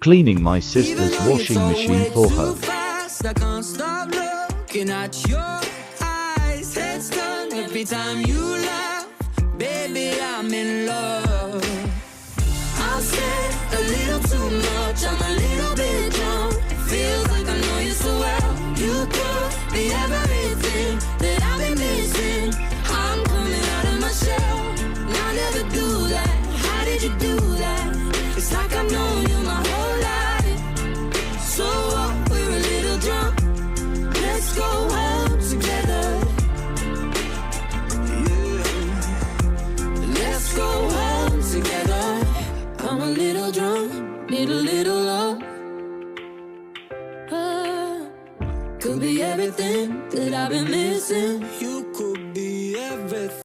cleaning my sister's washing machine for her. I can't stop looking at your eyes. Head's done every time you laugh. Baby, I'm in love. I've said a little too much. I'm a little bit drunk. Feels like I know you so well. You could be everything that I've been missing. I'm coming out of my shell. I never do that. How did you do that? It's like I've known you my whole life. So what? We're a little drunk. Let's go home together. Yeah. Let's go home together. I'm a little drunk, need a little love. Could be everything that I've been missing. You